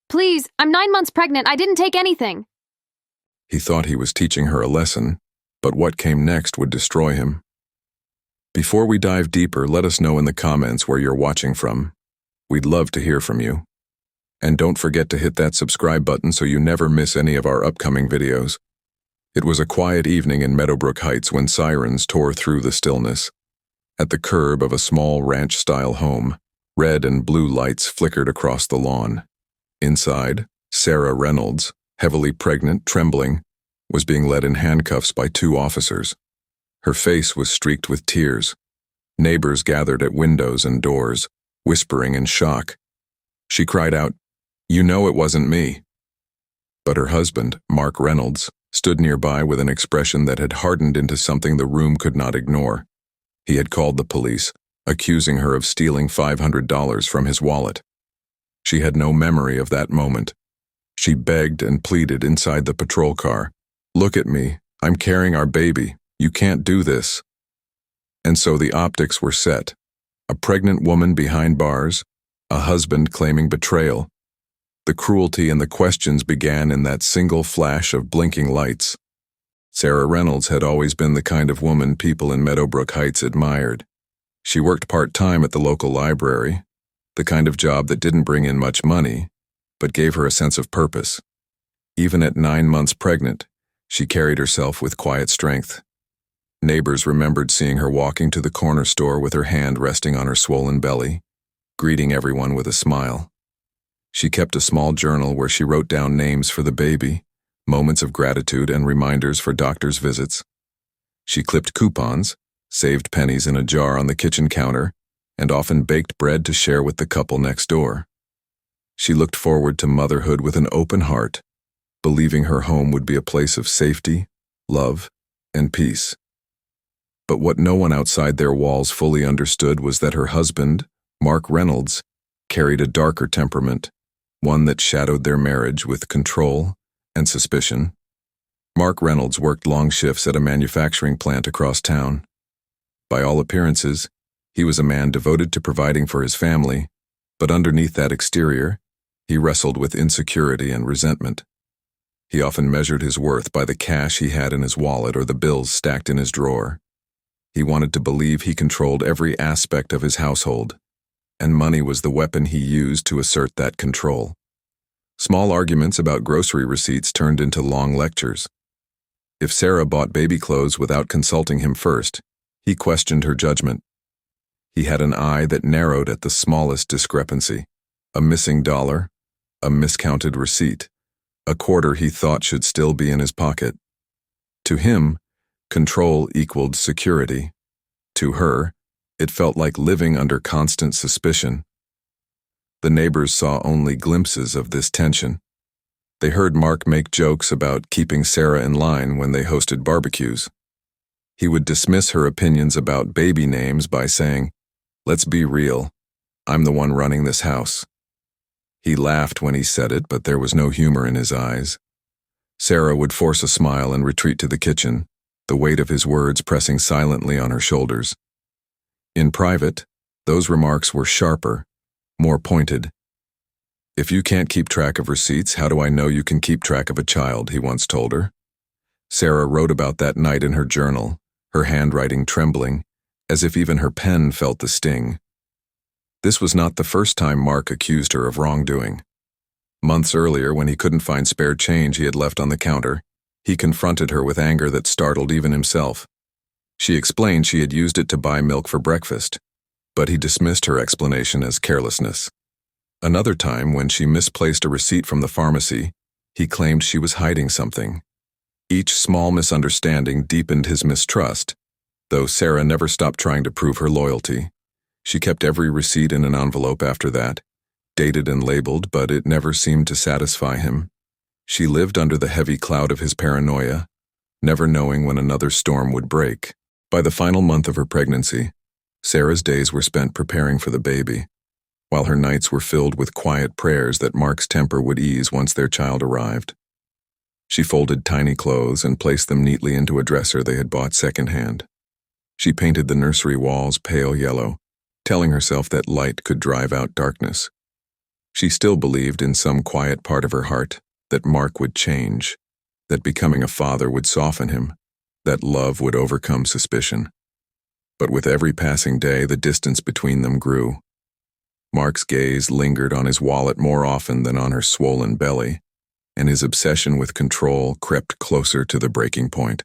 Please, I'm 9 months pregnant. I didn't take anything. He thought he was teaching her a lesson, but what came next would destroy him. Before we dive deeper, let us know in the comments where you're watching from. We'd love to hear from you. And don't forget to hit that subscribe button so you never miss any of our upcoming videos. It was a quiet evening in Meadowbrook Heights when sirens tore through the stillness. At the curb of a small ranch-style home, red and blue lights flickered across the lawn. Inside, Sarah Reynolds, heavily pregnant, trembling, was being led in handcuffs by 2 officers. Her face was streaked with tears. Neighbors gathered at windows and doors, whispering in shock. She cried out, "You know it wasn't me." But her husband, Mark Reynolds, stood nearby with an expression that had hardened into something the room could not ignore. He had called the police, accusing her of stealing $500 from his wallet. She had no memory of that moment. She begged and pleaded inside the patrol car. "Look at me. I'm carrying our baby. You can't do this." And so the optics were set. A pregnant woman behind bars, a husband claiming betrayal. The cruelty and the questions began in that single flash of blinking lights. Sarah Reynolds had always been the kind of woman people in Meadowbrook Heights admired. She worked part-time at the local library, the kind of job that didn't bring in much money, but gave her a sense of purpose. Even at 9 months pregnant, she carried herself with quiet strength. Neighbors remembered seeing her walking to the corner store with her hand resting on her swollen belly, greeting everyone with a smile. She kept a small journal where she wrote down names for the baby, moments of gratitude, and reminders for doctor's visits. She clipped coupons, saved pennies in a jar on the kitchen counter, and often baked bread to share with the couple next door. She looked forward to motherhood with an open heart, believing her home would be a place of safety, love, and peace. But what no one outside their walls fully understood was that her husband, Mark Reynolds, carried a darker temperament, one that shadowed their marriage with control and suspicion. Mark Reynolds worked long shifts at a manufacturing plant across town. By all appearances, he was a man devoted to providing for his family, but underneath that exterior, he wrestled with insecurity and resentment. He often measured his worth by the cash he had in his wallet or the bills stacked in his drawer. He wanted to believe he controlled every aspect of his household, and money was the weapon he used to assert that control. Small arguments about grocery receipts turned into long lectures. If Sarah bought baby clothes without consulting him first, he questioned her judgment. He had an eye that narrowed at the smallest discrepancy: a missing dollar, a miscounted receipt, a quarter he thought should still be in his pocket. To him, control equaled security. To her, it felt like living under constant suspicion. The neighbors saw only glimpses of this tension. They heard Mark make jokes about keeping Sarah in line when they hosted barbecues. He would dismiss her opinions about baby names by saying, "Let's be real, I'm the one running this house." He laughed when he said it, but there was no humor in his eyes. Sarah would force a smile and retreat to the kitchen, the weight of his words pressing silently on her shoulders. In private, those remarks were sharper, more pointed. "If you can't keep track of receipts, how do I know you can keep track of a child?" he once told her. Sarah wrote about that night in her journal, her handwriting trembling, as if even her pen felt the sting. This was not the first time Mark accused her of wrongdoing. Months earlier, when he couldn't find spare change he had left on the counter, he confronted her with anger that startled even himself. She explained she had used it to buy milk for breakfast, but he dismissed her explanation as carelessness. Another time, when she misplaced a receipt from the pharmacy, he claimed she was hiding something. Each small misunderstanding deepened his mistrust, though Sarah never stopped trying to prove her loyalty. She kept every receipt in an envelope after that, dated and labeled, but it never seemed to satisfy him. She lived under the heavy cloud of his paranoia, never knowing when another storm would break. By the final month of her pregnancy, Sarah's days were spent preparing for the baby, while her nights were filled with quiet prayers that Mark's temper would ease once their child arrived. She folded tiny clothes and placed them neatly into a dresser they had bought secondhand. She painted the nursery walls pale yellow, telling herself that light could drive out darkness. She still believed in some quiet part of her heart that Mark would change, that becoming a father would soften him, that love would overcome suspicion. But with every passing day, the distance between them grew. Mark's gaze lingered on his wallet more often than on her swollen belly, and his obsession with control crept closer to the breaking point.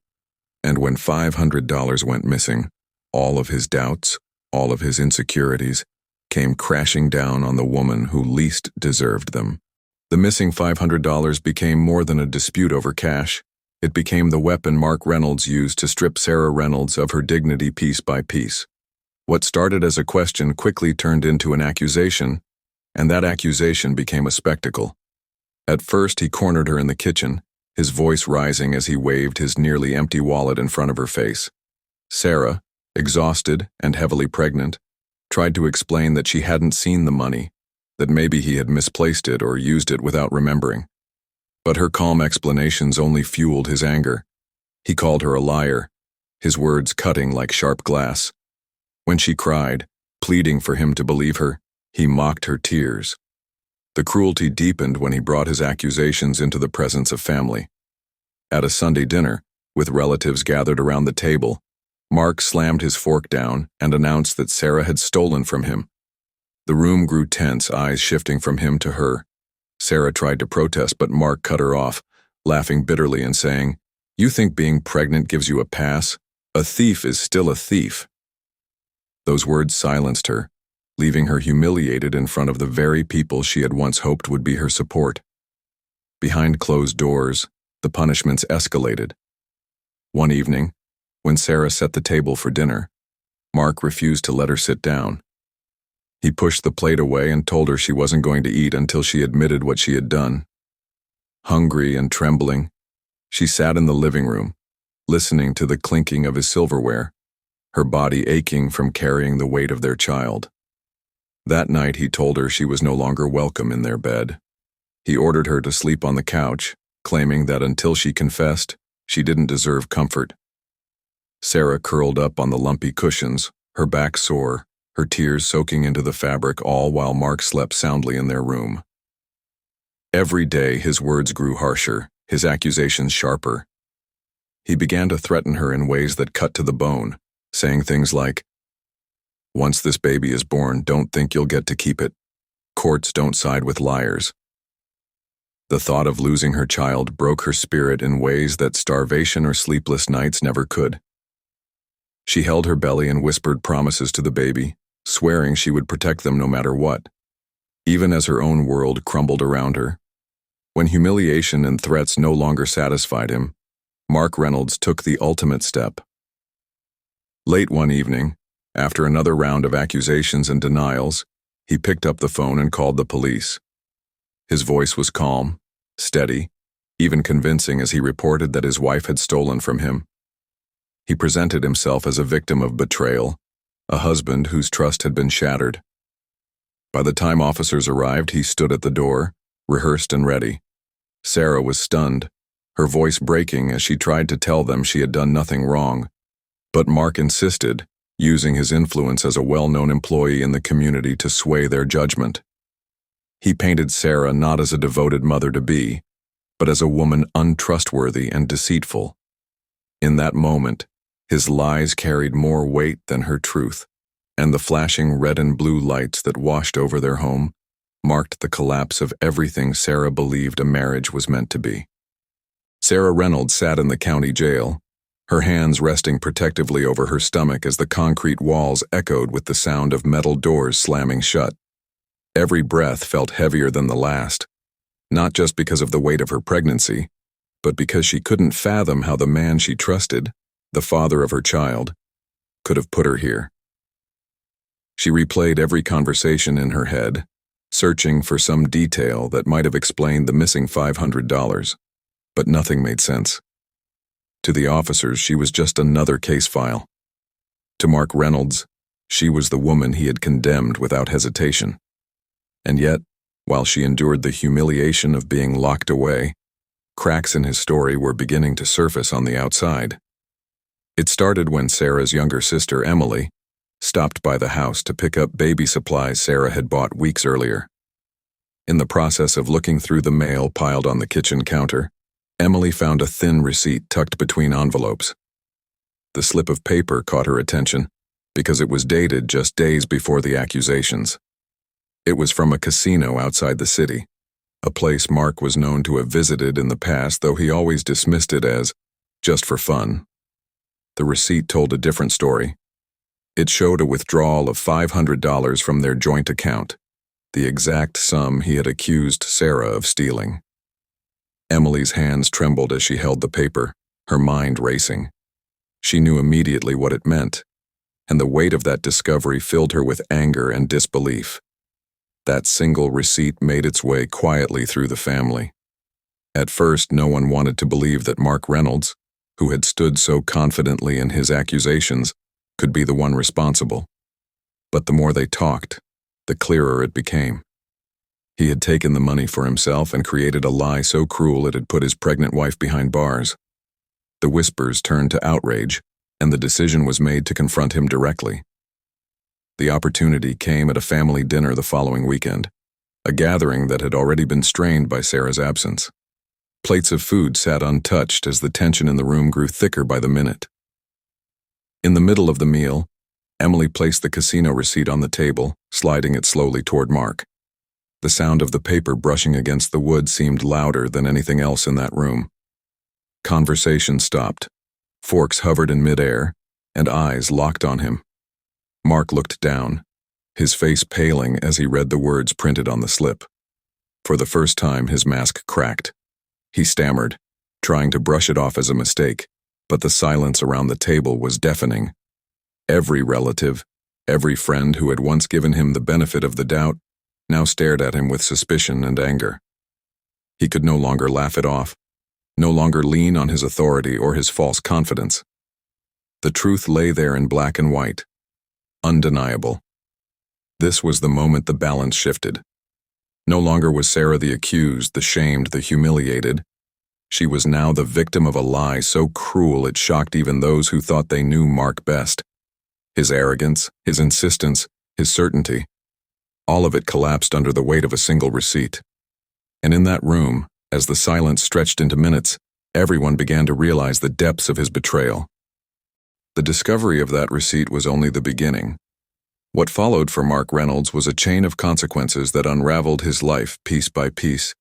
And when $500 went missing, all of his doubts, all of his insecurities, came crashing down on the woman who least deserved them. The missing $500 became more than a dispute over cash. It became the weapon Mark Reynolds used to strip Sarah Reynolds of her dignity piece by piece. What started as a question quickly turned into an accusation, and that accusation became a spectacle. At first, he cornered her in the kitchen, his voice rising as he waved his nearly empty wallet in front of her face. Sarah, exhausted and heavily pregnant, tried to explain that she hadn't seen the money, that maybe he had misplaced it or used it without remembering. But her calm explanations only fueled his anger. He called her a liar, his words cutting like sharp glass. When she cried, pleading for him to believe her, he mocked her tears. The cruelty deepened when he brought his accusations into the presence of family. At a Sunday dinner, with relatives gathered around the table, Mark slammed his fork down and announced that Sarah had stolen from him. The room grew tense, eyes shifting from him to her. Sarah tried to protest, but Mark cut her off, laughing bitterly and saying, "You think being pregnant gives you a pass? A thief is still a thief." Those words silenced her, leaving her humiliated in front of the very people she had once hoped would be her support. Behind closed doors, the punishments escalated. One evening, when Sarah set the table for dinner, Mark refused to let her sit down. He pushed the plate away and told her she wasn't going to eat until she admitted what she had done. Hungry and trembling, she sat in the living room, listening to the clinking of his silverware, her body aching from carrying the weight of their child. That night he told her she was no longer welcome in their bed. He ordered her to sleep on the couch, claiming that until she confessed, she didn't deserve comfort. Sarah curled up on the lumpy cushions, her back sore, her tears soaking into the fabric, all while Mark slept soundly in their room. Every day his words grew harsher, his accusations sharper. He began to threaten her in ways that cut to the bone, saying things like, "Once this baby is born, don't think you'll get to keep it. Courts don't side with liars." The thought of losing her child broke her spirit in ways that starvation or sleepless nights never could. She held her belly and whispered promises to the baby, swearing she would protect them no matter what, even as her own world crumbled around her. When humiliation and threats no longer satisfied him, Mark Reynolds took the ultimate step. Late one evening, after another round of accusations and denials, he picked up the phone and called the police. His voice was calm, steady, even convincing as he reported that his wife had stolen from him. He presented himself as a victim of betrayal, a husband whose trust had been shattered. By the time officers arrived, he stood at the door, rehearsed and ready. Sarah was stunned, her voice breaking as she tried to tell them she had done nothing wrong. But Mark insisted, using his influence as a well-known employee in the community to sway their judgment. He painted Sarah not as a devoted mother-to-be, but as a woman untrustworthy and deceitful. In that moment, his lies carried more weight than her truth, and the flashing red and blue lights that washed over their home marked the collapse of everything Sarah believed a marriage was meant to be. Sarah Reynolds sat in the county jail, her hands resting protectively over her stomach as the concrete walls echoed with the sound of metal doors slamming shut. Every breath felt heavier than the last, not just because of the weight of her pregnancy, but because she couldn't fathom how the man she trusted, the father of her child, could have put her here. She replayed every conversation in her head, searching for some detail that might have explained the missing $500, but nothing made sense. To the officers, she was just another case file. To Mark Reynolds, she was the woman he had condemned without hesitation. And yet, while she endured the humiliation of being locked away, cracks in his story were beginning to surface on the outside. It started when Sarah's younger sister, Emily, stopped by the house to pick up baby supplies Sarah had bought weeks earlier. In the process of looking through the mail piled on the kitchen counter, Emily found a thin receipt tucked between envelopes. The slip of paper caught her attention because it was dated just days before the accusations. It was from a casino outside the city, a place Mark was known to have visited in the past, though he always dismissed it as just for fun. The receipt told a different story. It showed a withdrawal of $500 from their joint account, the exact sum he had accused Sarah of stealing. Emily's hands trembled as she held the paper, her mind racing. She knew immediately what it meant, and the weight of that discovery filled her with anger and disbelief. That single receipt made its way quietly through the family. At first, no one wanted to believe that Mark Reynolds, who had stood so confidently in his accusations, could be the one responsible. But the more they talked, the clearer it became. He had taken the money for himself and created a lie so cruel it had put his pregnant wife behind bars. The whispers turned to outrage, and the decision was made to confront him directly. The opportunity came at a family dinner the following weekend, a gathering that had already been strained by Sarah's absence. Plates of food sat untouched as the tension in the room grew thicker by the minute. In the middle of the meal, Emily placed the casino receipt on the table, sliding it slowly toward Mark. The sound of the paper brushing against the wood seemed louder than anything else in that room. Conversation stopped. Forks hovered in midair, and eyes locked on him. Mark looked down, his face paling as he read the words printed on the slip. For the first time, his mask cracked. He stammered, trying to brush it off as a mistake, but the silence around the table was deafening. Every relative, every friend who had once given him the benefit of the doubt, now stared at him with suspicion and anger. He could no longer laugh it off, no longer lean on his authority or his false confidence. The truth lay there in black and white, undeniable. This was the moment the balance shifted. No longer was Sarah the accused, the shamed, the humiliated. She was now the victim of a lie so cruel it shocked even those who thought they knew Mark best. His arrogance, his insistence, his certainty, all of it collapsed under the weight of a single receipt. And in that room, as the silence stretched into minutes, everyone began to realize the depths of his betrayal. The discovery of that receipt was only the beginning. What followed for Mark Reynolds was a chain of consequences that unraveled his life piece by piece,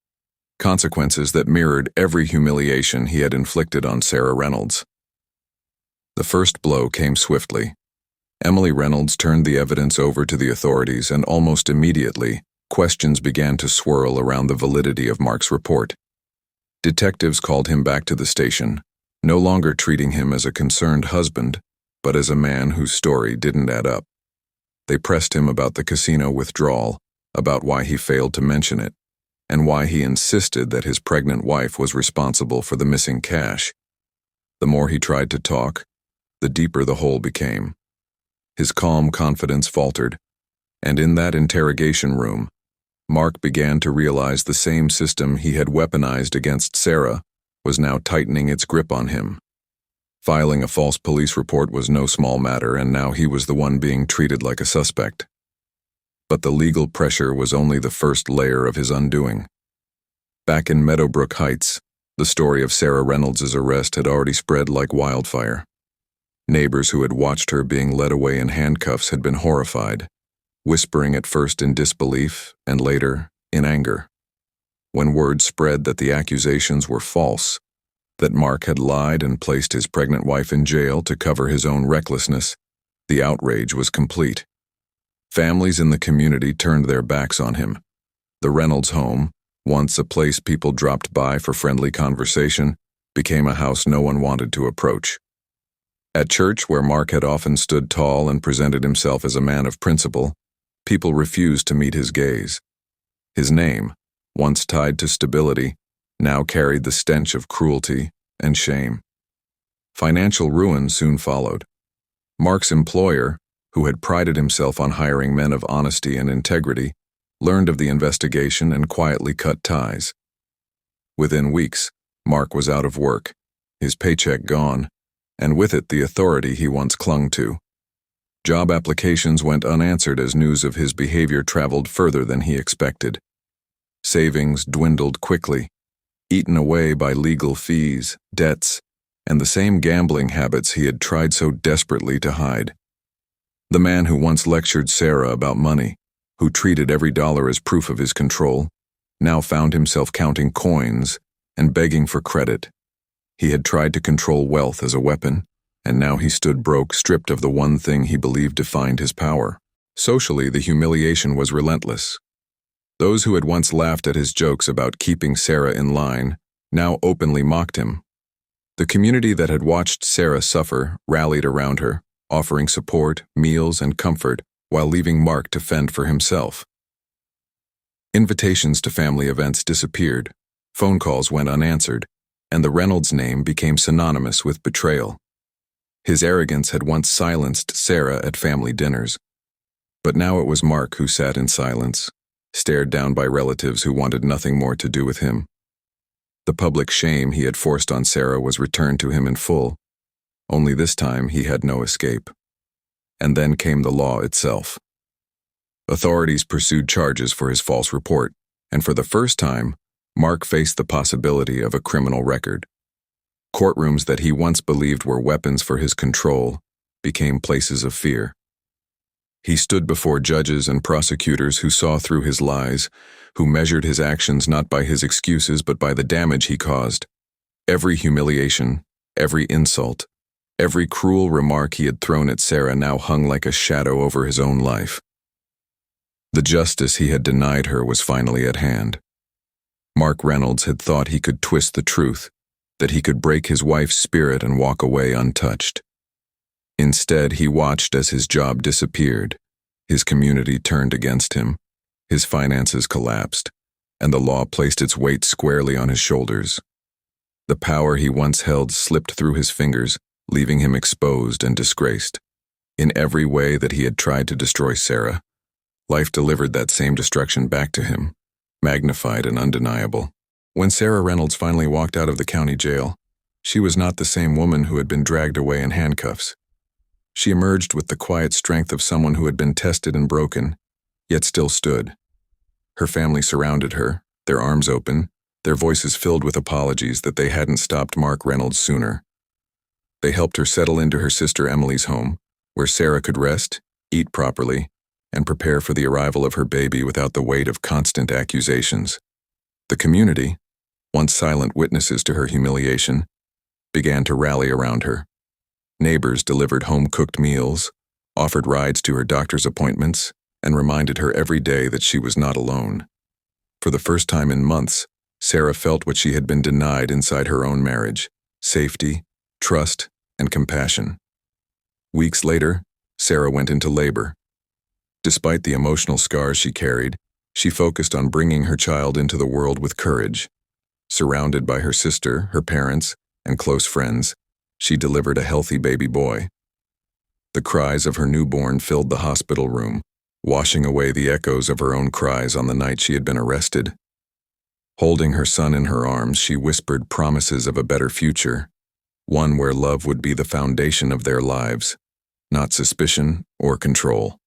consequences that mirrored every humiliation he had inflicted on Sarah Reynolds. The first blow came swiftly. Emily Reynolds turned the evidence over to the authorities, and almost immediately, questions began to swirl around the validity of Mark's report. Detectives called him back to the station, no longer treating him as a concerned husband, but as a man whose story didn't add up. They pressed him about the casino withdrawal, about why he failed to mention it, and why he insisted that his pregnant wife was responsible for the missing cash. The more he tried to talk, the deeper the hole became. His calm confidence faltered, and in that interrogation room, Mark began to realize the same system he had weaponized against Sarah was now tightening its grip on him. Filing a false police report was no small matter, and now he was the one being treated like a suspect. But the legal pressure was only the first layer of his undoing. Back in Meadowbrook Heights, the story of Sarah Reynolds' arrest had already spread like wildfire. Neighbors who had watched her being led away in handcuffs had been horrified, whispering at first in disbelief and later in anger. When word spread that the accusations were false, that Mark had lied and placed his pregnant wife in jail to cover his own recklessness, the outrage was complete. Families in the community turned their backs on him. The Reynolds home, once a place people dropped by for friendly conversation, became a house no one wanted to approach. At church, where Mark had often stood tall and presented himself as a man of principle, people refused to meet his gaze. His name, once tied to stability, now carried the stench of cruelty and shame. Financial ruin soon followed. Mark's employer, who had prided himself on hiring men of honesty and integrity, learned of the investigation and quietly cut ties. Within weeks, Mark was out of work, his paycheck gone, and with it the authority he once clung to. Job applications went unanswered as news of his behavior traveled further than he expected. Savings dwindled quickly, eaten away by legal fees, debts, and the same gambling habits he had tried so desperately to hide. The man who once lectured Sarah about money, who treated every dollar as proof of his control, now found himself counting coins and begging for credit. He had tried to control wealth as a weapon, and now he stood broke, stripped of the one thing he believed defined his power. Socially, the humiliation was relentless. Those who had once laughed at his jokes about keeping Sarah in line now openly mocked him. The community that had watched Sarah suffer rallied around her, offering support, meals, and comfort while leaving Mark to fend for himself. Invitations to family events disappeared, phone calls went unanswered, and the Reynolds name became synonymous with betrayal. His arrogance had once silenced Sarah at family dinners, but now it was Mark who sat in silence, stared down by relatives who wanted nothing more to do with him. The public shame he had forced on Sarah was returned to him in full, only this time he had no escape. And then came the law itself. Authorities pursued charges for his false report, and for the first time, Mark faced the possibility of a criminal record. Courtrooms that he once believed were weapons for his control became places of fear. He stood before judges and prosecutors who saw through his lies, who measured his actions not by his excuses but by the damage he caused. Every humiliation, every insult, every cruel remark he had thrown at Sarah now hung like a shadow over his own life. The justice he had denied her was finally at hand. Mark Reynolds had thought he could twist the truth, that he could break his wife's spirit and walk away untouched. Instead, he watched as his job disappeared, his community turned against him, his finances collapsed, and the law placed its weight squarely on his shoulders. The power he once held slipped through his fingers, leaving him exposed and disgraced. In every way that he had tried to destroy Sarah, life delivered that same destruction back to him, magnified and undeniable. When Sarah Reynolds finally walked out of the county jail, she was not the same woman who had been dragged away in handcuffs. She emerged with the quiet strength of someone who had been tested and broken, yet still stood. Her family surrounded her, their arms open, their voices filled with apologies that they hadn't stopped Mark Reynolds sooner. They helped her settle into her sister Emily's home, where Sarah could rest, eat properly, and prepare for the arrival of her baby without the weight of constant accusations. The community, once silent witnesses to her humiliation, began to rally around her. Neighbors delivered home-cooked meals, offered rides to her doctor's appointments, and reminded her every day that she was not alone. For the first time in months, Sarah felt what she had been denied inside her own marriage: safety, trust, and compassion. Weeks later, Sarah went into labor. Despite the emotional scars she carried, she focused on bringing her child into the world with courage. Surrounded by her sister, her parents, and close friends, she delivered a healthy baby boy. The cries of her newborn filled the hospital room, washing away the echoes of her own cries on the night she had been arrested. Holding her son in her arms, she whispered promises of a better future, one where love would be the foundation of their lives, not suspicion or control.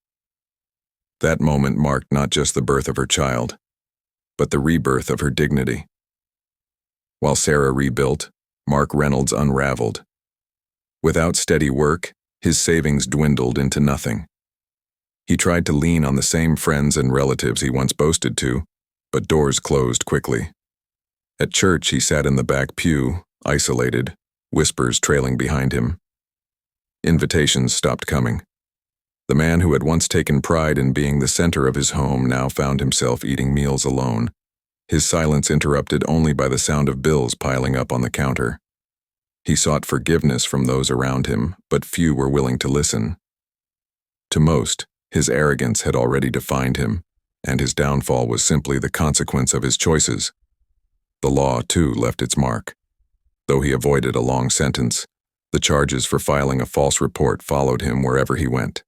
That moment marked not just the birth of her child, but the rebirth of her dignity. While Sarah rebuilt, Mark Reynolds unraveled. Without steady work, his savings dwindled into nothing. He tried to lean on the same friends and relatives he once boasted to, but doors closed quickly. At church, he sat in the back pew, isolated, whispers trailing behind him. Invitations stopped coming. The man who had once taken pride in being the center of his home now found himself eating meals alone, his silence interrupted only by the sound of bills piling up on the counter. He sought forgiveness from those around him, but few were willing to listen. To most, his arrogance had already defined him, and his downfall was simply the consequence of his choices. The law, too, left its mark. Though he avoided a long sentence, the charges for filing a false report followed him wherever he went.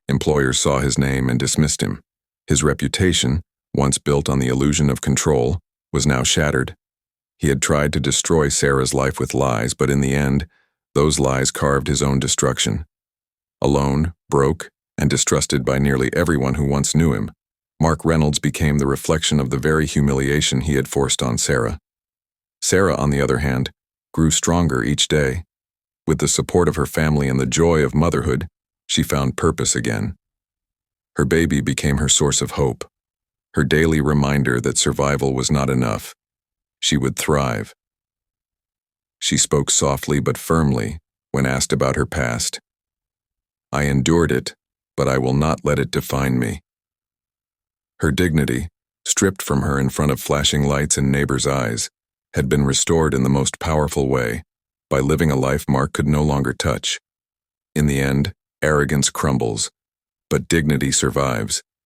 Employers saw his name and dismissed him. His reputation, once built on the illusion of control, was now shattered. He had tried to destroy Sarah's life with lies, but in the end, those lies carved his own destruction. Alone, broke, and distrusted by nearly everyone who once knew him, Mark Reynolds became the reflection of the very humiliation he had forced on Sarah. Sarah, on the other hand, grew stronger each day. With the support of her family and the joy of motherhood, she found purpose again. Her baby became her source of hope, her daily reminder that survival was not enough. She would thrive. She spoke softly but firmly when asked about her past. "I endured it, but I will not let it define me." Her dignity, stripped from her in front of flashing lights and neighbors' eyes, had been restored in the most powerful way, by living a life Mark could no longer touch. In the end, arrogance crumbles, but dignity survives.